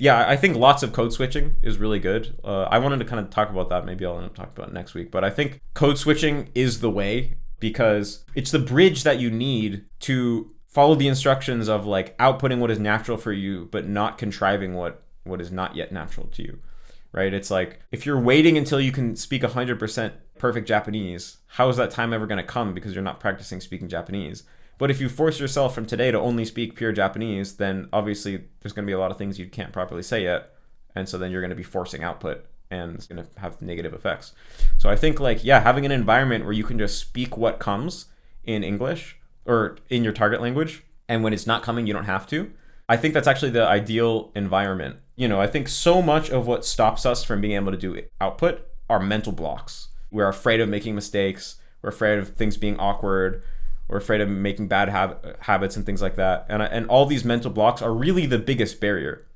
Yeah, I think lots of code switching is really good. I wanted to kind of talk about that. Maybe I'll end up talking about it next week. But I think code switching is the way because it's the bridge that you need to follow the instructions of like outputting what is natural for you, but not contriving what is not yet natural to you, right? It's like if you're waiting until you can speak 100% perfect Japanese, how is that time ever going to come because you're not practicing speaking Japanese? But if you force yourself from today to only speak pure Japanese, then obviously there's going to be a lot of things you can't properly say yet. And so then you're going to be forcing output and it's going to have negative effects. So I think like, yeah, having an environment where you can just speak what comes in English or in your target language. And when it's not coming, you don't have to. I think that's actually the ideal environment. I think so much of what stops us from being able to do output are mental blocks. We're afraid of making mistakes. We're afraid of things being awkward. We're afraid of making bad habits and things like that. And all these mental blocks are really the biggest barrier.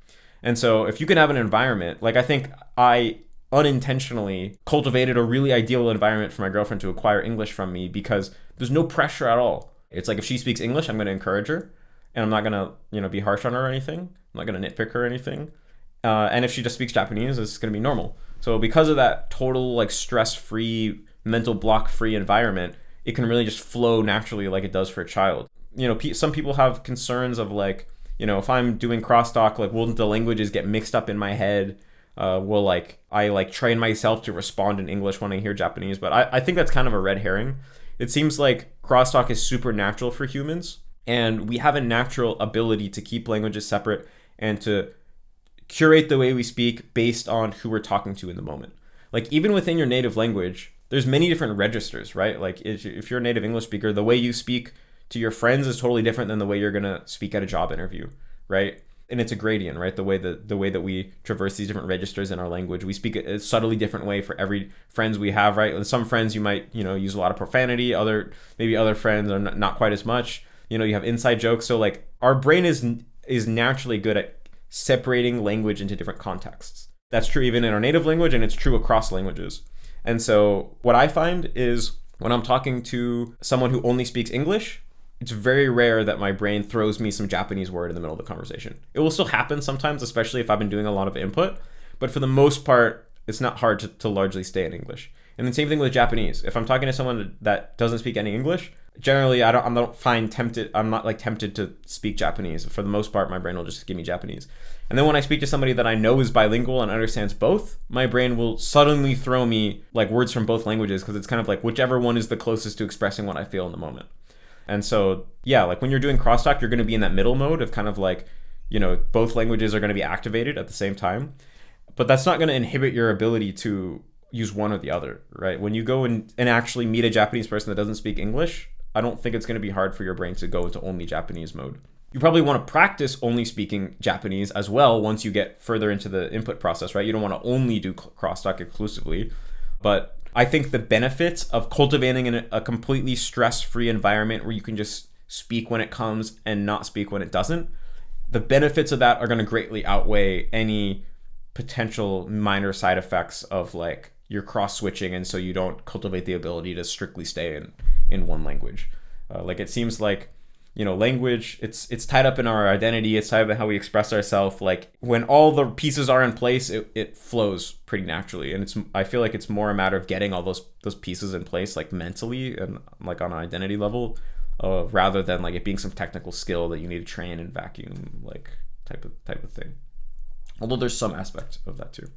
And so if you can have an environment, like I think I unintentionally cultivated a really ideal environment for my girlfriend to acquire English from me because there's no pressure at all. It's like if she speaks English, I'm going to encourage her and I'm not going to, be harsh on her or anything. I'm not going to nitpick her or anything. And if she just speaks Japanese, it's going to be normal. So because of that total like stress-free, mental block-free environment, it can really just flow naturally like it does for a child. Some people have concerns of like, if I'm doing crosstalk, like will the languages get mixed up in my head? Will I train myself to respond in English when I hear Japanese? But I think that's kind of a red herring. It seems like crosstalk is super natural for humans, and we have a natural ability to keep languages separate and to curate the way we speak based on who we're talking to in the moment. Like even within your native language, there's many different registers, right? Like if you're a native English speaker, the way you speak to your friends is totally different than the way you're gonna speak at a job interview, right? And it's a gradient, right? The way that we traverse these different registers in our language, we speak a subtly different way for every friends we have, right? With some friends you might, use a lot of profanity. Maybe other friends are not quite as much. You have inside jokes. So like our brain is naturally good at separating language into different contexts. That's true even in our native language, and it's true across languages. And so what I find is when I'm talking to someone who only speaks English, it's very rare that my brain throws me some Japanese word in the middle of the conversation. It will still happen sometimes, especially if I've been doing a lot of input. But for the most part, it's not hard to largely stay in English. And the same thing with Japanese. If I'm talking to someone that doesn't speak any English, generally I'm not tempted to speak Japanese. For the most part, my brain will just give me Japanese. And then when I speak to somebody that I know is bilingual and understands both, my brain will suddenly throw me like words from both languages because it's kind of like whichever one is the closest to expressing what I feel in the moment. And so, yeah, like when you're doing crosstalk, you're going to be in that middle mode of kind of like, both languages are going to be activated at the same time. But that's not going to inhibit your ability to use one or the other, right? When you go and actually meet a Japanese person that doesn't speak English, I don't think it's going to be hard for your brain to go into only Japanese mode. You probably want to practice only speaking Japanese as well once you get further into the input process, right? You don't want to only do crosstalk exclusively. But I think the benefits of cultivating a completely stress-free environment where you can just speak when it comes and not speak when it doesn't, the benefits of that are going to greatly outweigh any potential minor side effects of like you're cross-switching and so you don't cultivate the ability to strictly stay in one language. Like it seems like, language, it's tied up in our identity, it's tied up in how we express ourselves. Like when all the pieces are in place, it flows pretty naturally. And I feel like it's more a matter of getting all those pieces in place, like mentally and like on an identity level, rather than like it being some technical skill that you need to train and vacuum, like type of thing. Although there's some aspect of that too.